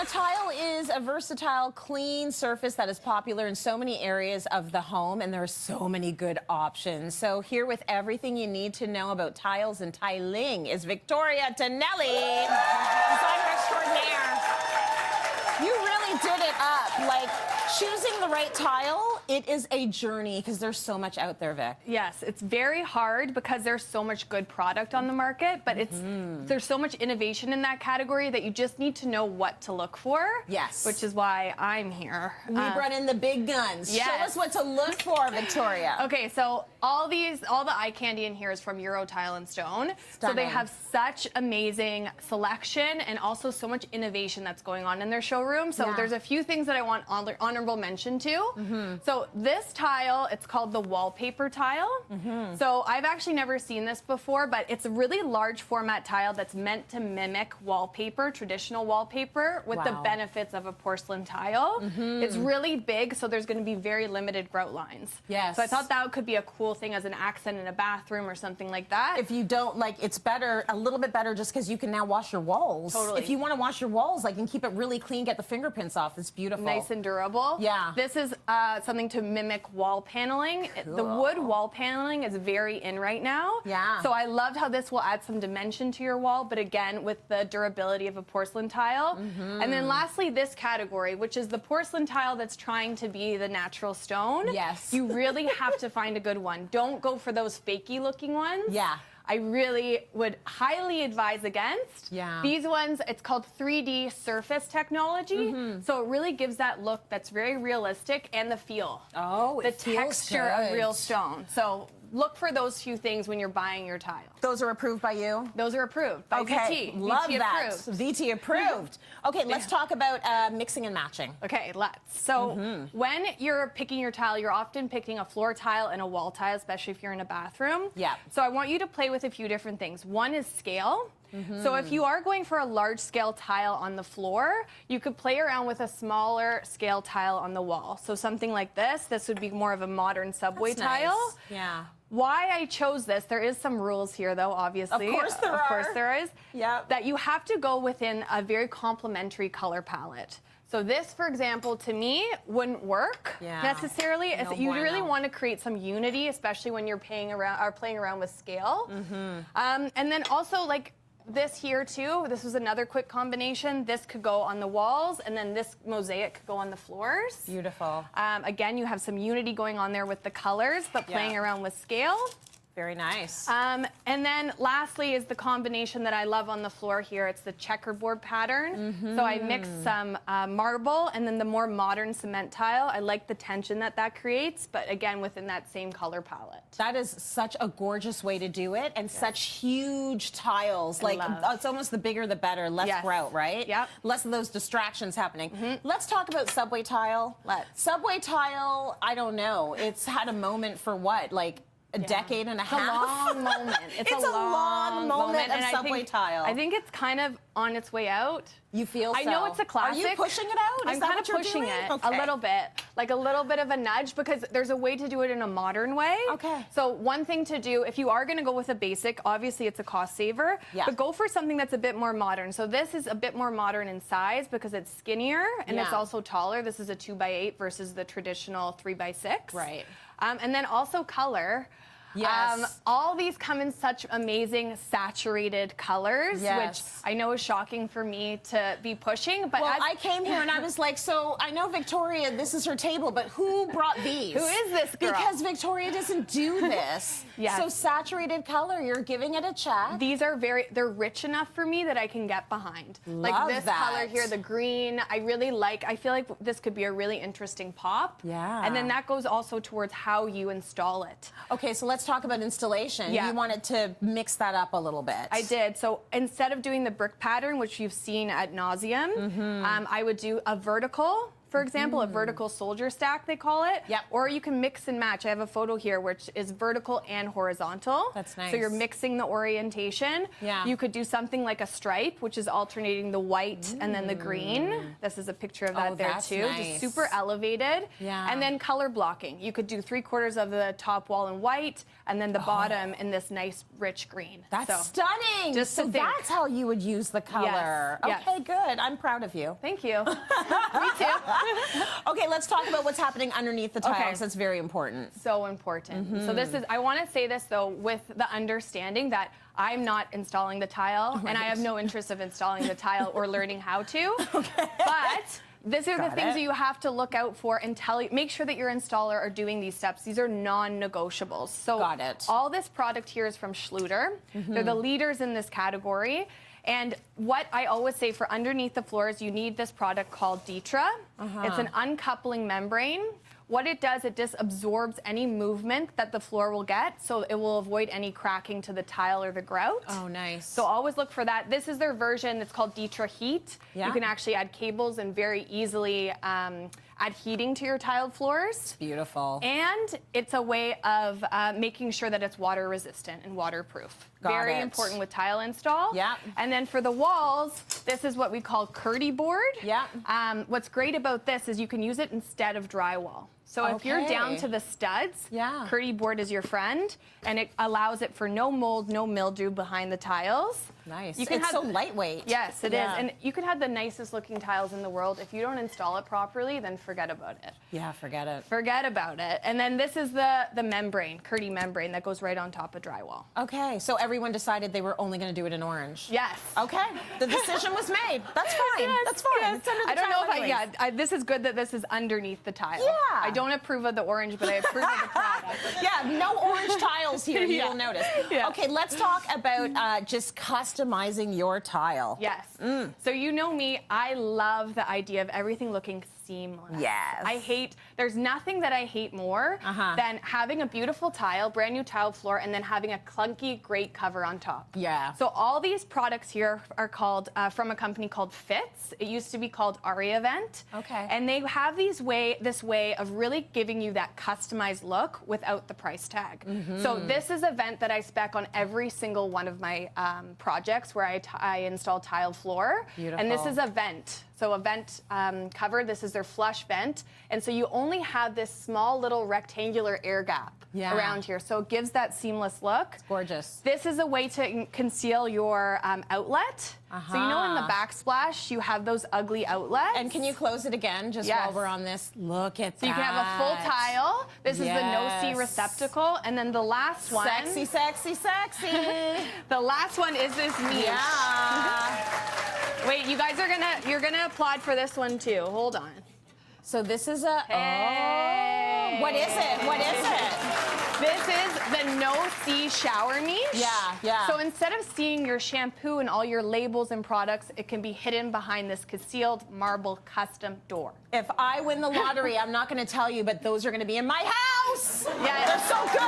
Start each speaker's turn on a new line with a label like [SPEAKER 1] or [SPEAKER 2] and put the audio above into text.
[SPEAKER 1] Now, tile is a versatile, clean surface that is popular in so many areas of the home, and there are so many good options. So here with everything you need to know about tiles and tiling is Victoria Tonelli, designer extraordinaire. You really did it up. Like, choosing the right tile, it is a journey because there's so much out there, Vic.
[SPEAKER 2] Yes, it's very hard because there's so much good product on the market, but there's so much innovation in that category that you just need to know what to look for.
[SPEAKER 1] Yes.
[SPEAKER 2] Which is why I'm here.
[SPEAKER 1] We brought in the big guns.
[SPEAKER 2] Yes.
[SPEAKER 1] Show us what to look for, Victoria.
[SPEAKER 2] Okay, so all the eye candy in here is from Euro Tile and Stone.
[SPEAKER 1] Stunning.
[SPEAKER 2] So they have such amazing selection and also so much innovation that's going on in their showroom. So there's a few things that I want honorable mention to. So this tile, it's called the wallpaper tile. So I've actually never seen this before, but it's a really large format tile that's meant to mimic wallpaper, traditional wallpaper, with the benefits of a porcelain tile. It's really big, so there's going to be very limited grout lines.
[SPEAKER 1] Yes.
[SPEAKER 2] So I thought that could be a cool thing as an accent in a bathroom or something like that.
[SPEAKER 1] If you don't, like, it's better, a little bit better just because you can now wash your walls.
[SPEAKER 2] Totally.
[SPEAKER 1] If you want to wash your walls, like, and keep it really clean, get the fingerprints off, it's beautiful.
[SPEAKER 2] Nice and durable.
[SPEAKER 1] Yeah.
[SPEAKER 2] This is something to mimic wall paneling.
[SPEAKER 1] Cool.
[SPEAKER 2] The wood wall paneling is very in right now.
[SPEAKER 1] Yeah.
[SPEAKER 2] So I loved how this will add some dimension to your wall, but again, with the durability of a porcelain tile. And then lastly, this category, which is the porcelain tile that's trying to be the natural stone.
[SPEAKER 1] Yes.
[SPEAKER 2] You really have to find a good one. Don't go for those fakey looking ones.
[SPEAKER 1] Yeah.
[SPEAKER 2] I really would highly advise against.
[SPEAKER 1] Yeah.
[SPEAKER 2] These ones, it's called 3D surface technology. So it really gives that look that's very realistic and the feel.
[SPEAKER 1] Oh,
[SPEAKER 2] the
[SPEAKER 1] it feels
[SPEAKER 2] texture
[SPEAKER 1] good.
[SPEAKER 2] of real stone. So look for those few things when you're buying your tile.
[SPEAKER 1] Those are approved by you?
[SPEAKER 2] Those are approved by
[SPEAKER 1] Okay,
[SPEAKER 2] VT.
[SPEAKER 1] love
[SPEAKER 2] VT
[SPEAKER 1] that.
[SPEAKER 2] approved.
[SPEAKER 1] VT approved. Okay, let's talk about mixing and matching.
[SPEAKER 2] Okay, let's. So when you're picking your tile, you're often picking a floor tile and a wall tile, especially if you're in a bathroom.
[SPEAKER 1] Yeah.
[SPEAKER 2] So I want you to play with a few different things. One is scale. So if you are going for a large scale tile on the floor, you could play around with a smaller scale tile on the wall. So something like this would be more of a modern subway
[SPEAKER 1] That's nice.
[SPEAKER 2] tile.
[SPEAKER 1] Yeah.
[SPEAKER 2] Why I chose this, there is some rules here though, obviously.
[SPEAKER 1] Of course there are.
[SPEAKER 2] Of course there is.
[SPEAKER 1] Yep.
[SPEAKER 2] That you have to go within a very complementary color palette. So this, for example, to me, wouldn't work necessarily.
[SPEAKER 1] No
[SPEAKER 2] You really
[SPEAKER 1] bueno.
[SPEAKER 2] want to create some unity, especially when you're playing around with scale. And then also, like, this here too, this was another quick combination. This could go on the walls, and then this mosaic could go on the floors.
[SPEAKER 1] Beautiful.
[SPEAKER 2] Again, you have some unity going on there with the colors, but playing around with scale.
[SPEAKER 1] Very nice.
[SPEAKER 2] And then lastly is the combination that I love on the floor here. It's the checkerboard pattern. So I mixed some marble and then the more modern cement tile. I like the tension that creates, but again, within that same color palette.
[SPEAKER 1] That is such a gorgeous way to do it, and such huge tiles. Like, it's almost the bigger the better, less grout, right?
[SPEAKER 2] Yep.
[SPEAKER 1] Less of those distractions happening. Let's talk about subway tile. Subway tile, I don't know. It's had a moment for what? Like, a decade and a half?
[SPEAKER 2] It's a long moment. It's a long moment
[SPEAKER 1] of subway tile.
[SPEAKER 2] I think it's kind of on its way out.
[SPEAKER 1] You feel so?
[SPEAKER 2] I know it's a classic.
[SPEAKER 1] Are you pushing it out?
[SPEAKER 2] I'm kind of pushing it a little bit, like a little bit of a nudge, because there's a way to do it in a modern way.
[SPEAKER 1] Okay.
[SPEAKER 2] So one thing to do, if you are going to go with a basic, obviously it's a cost saver, but go for something that's a bit more modern. So this is a bit more modern in size because it's skinnier and it's also taller. This is a 2x8 versus the traditional 3x6.
[SPEAKER 1] Right.
[SPEAKER 2] And then also color.
[SPEAKER 1] Yes.
[SPEAKER 2] All these come in such amazing saturated colors, which I know is shocking for me to be pushing. But
[SPEAKER 1] well, I came here and I was like, so I know Victoria, this is her table, but who brought these?
[SPEAKER 2] Who is this girl?
[SPEAKER 1] Because Victoria doesn't do this. So saturated color, you're giving it a check.
[SPEAKER 2] These are they're rich enough for me that I can get behind. Like this color here, the green, I feel like this could be a really interesting pop.
[SPEAKER 1] Yeah.
[SPEAKER 2] And then that goes also towards how you install it.
[SPEAKER 1] Okay, so let's talk about installation. You wanted to mix that up a little bit.
[SPEAKER 2] I did. So instead of doing the brick pattern, which you've seen ad nauseum, I would do a vertical for example, a vertical soldier stack, they call it.
[SPEAKER 1] Yep.
[SPEAKER 2] Or you can mix and match. I have a photo here which is vertical and horizontal.
[SPEAKER 1] That's nice.
[SPEAKER 2] So you're mixing the orientation.
[SPEAKER 1] Yeah.
[SPEAKER 2] You could do something like a stripe, which is alternating the white and then the green. This is a picture of that there
[SPEAKER 1] that's
[SPEAKER 2] too.
[SPEAKER 1] nice.
[SPEAKER 2] Just super elevated.
[SPEAKER 1] Yeah.
[SPEAKER 2] And then color blocking. You could do 3/4 of the top wall in white and then the bottom in this nice rich green.
[SPEAKER 1] That's stunning.
[SPEAKER 2] Just to
[SPEAKER 1] so
[SPEAKER 2] think.
[SPEAKER 1] that's how you would use the color.
[SPEAKER 2] Yes.
[SPEAKER 1] Okay, good. I'm proud of you.
[SPEAKER 2] Thank you. Me too.
[SPEAKER 1] Okay, let's talk about what's happening underneath the tiles.
[SPEAKER 2] Okay.
[SPEAKER 1] That's very important.
[SPEAKER 2] So important. So this is, I want to say this though with the understanding that I'm not installing the tile and I have no interest of installing the tile or learning how to.
[SPEAKER 1] Okay.
[SPEAKER 2] But these are the
[SPEAKER 1] Got
[SPEAKER 2] things
[SPEAKER 1] it.
[SPEAKER 2] that you have to look out for and make sure that your installer are doing these steps. These are non-negotiables. So
[SPEAKER 1] Got it.
[SPEAKER 2] all this product here is from Schluter. They're the leaders in this category. And what I always say for underneath the floors, you need this product called Detra. It's an uncoupling membrane. What it does, it just absorbs any movement that the floor will get, so it will avoid any cracking to the tile or the grout.
[SPEAKER 1] Oh, nice.
[SPEAKER 2] So always look for that. This is their version. It's called Detra Heat.
[SPEAKER 1] Yeah.
[SPEAKER 2] You can actually add cables and very easily add heating to your tiled floors.
[SPEAKER 1] Beautiful.
[SPEAKER 2] And it's a way of making sure that it's water resistant and waterproof. Very
[SPEAKER 1] it.
[SPEAKER 2] important with tile install.
[SPEAKER 1] Yeah.
[SPEAKER 2] And then for the walls, this is what we call Curdy board.
[SPEAKER 1] Yeah.
[SPEAKER 2] What's great about this is you can use it instead of drywall. So if you're down
[SPEAKER 1] Okay.
[SPEAKER 2] to the studs,
[SPEAKER 1] Yeah.
[SPEAKER 2] Curdy board is your friend, and it allows it for no mold, no mildew behind the tiles.
[SPEAKER 1] Nice.
[SPEAKER 2] You can
[SPEAKER 1] It's
[SPEAKER 2] have
[SPEAKER 1] so lightweight.
[SPEAKER 2] Yes, it is.
[SPEAKER 1] Yeah.
[SPEAKER 2] And you can have the nicest looking tiles in the world. If you don't install it properly, then forget about it.
[SPEAKER 1] Yeah, forget it.
[SPEAKER 2] Forget about it. And then this is the membrane, Curdy membrane, that goes right on top of drywall.
[SPEAKER 1] Okay, so everyone decided they were only going to do it in orange.
[SPEAKER 2] Yes.
[SPEAKER 1] Okay, the decision was made. That's fine.
[SPEAKER 2] Yes,
[SPEAKER 1] That's fine.
[SPEAKER 2] yes.
[SPEAKER 1] It's under the
[SPEAKER 2] I don't know
[SPEAKER 1] tile
[SPEAKER 2] if
[SPEAKER 1] anyways.
[SPEAKER 2] this is good that this is underneath the tile.
[SPEAKER 1] Yeah.
[SPEAKER 2] I don't approve of the orange, but I approve of the product.
[SPEAKER 1] Yeah, no orange tiles here, you
[SPEAKER 2] Yeah.
[SPEAKER 1] will notice.
[SPEAKER 2] Yeah.
[SPEAKER 1] Okay, let's talk about just customizing your tile.
[SPEAKER 2] Yes. So you know me, I love the idea of everything looking seamless.
[SPEAKER 1] Yes.
[SPEAKER 2] There's nothing that I hate more than having a beautiful tile, brand new tile floor, and then having a clunky great cover on top.
[SPEAKER 1] Yeah.
[SPEAKER 2] So all these products here are called, from a company called Fitz. It used to be called Aria Event.
[SPEAKER 1] Okay.
[SPEAKER 2] And they have this way of really giving you that customized look without the price tag. So this is a vent that I spec on every single one of my projects where I install tile floor.
[SPEAKER 1] Beautiful.
[SPEAKER 2] And this is a vent. So a vent cover, this is their flush vent. And so you only have this small little rectangular air gap around here. So it gives that seamless look.
[SPEAKER 1] Gorgeous.
[SPEAKER 2] This is a way to conceal your outlet. So you know in the backsplash, you have those ugly outlets.
[SPEAKER 1] And can you close it again just
[SPEAKER 2] Yes.
[SPEAKER 1] while we're on this? Look at
[SPEAKER 2] So
[SPEAKER 1] that.
[SPEAKER 2] you can have a full tile. This is the no-see
[SPEAKER 1] Yes.
[SPEAKER 2] receptacle. And then the last one.
[SPEAKER 1] Sexy, sexy, sexy.
[SPEAKER 2] The last one is this niche.
[SPEAKER 1] Yeah.
[SPEAKER 2] Wait, you guys you're gonna applaud for this one too. Hold on.
[SPEAKER 1] So this is a,
[SPEAKER 2] Hey.
[SPEAKER 1] what is it? What is it?
[SPEAKER 2] This is the no-see shower niche.
[SPEAKER 1] Yeah, yeah.
[SPEAKER 2] So instead of seeing your shampoo and all your labels and products, it can be hidden behind this concealed marble custom door.
[SPEAKER 1] If I win the lottery, I'm not going to tell you, but those are going to be in my house.
[SPEAKER 2] Yeah.
[SPEAKER 1] They're so good.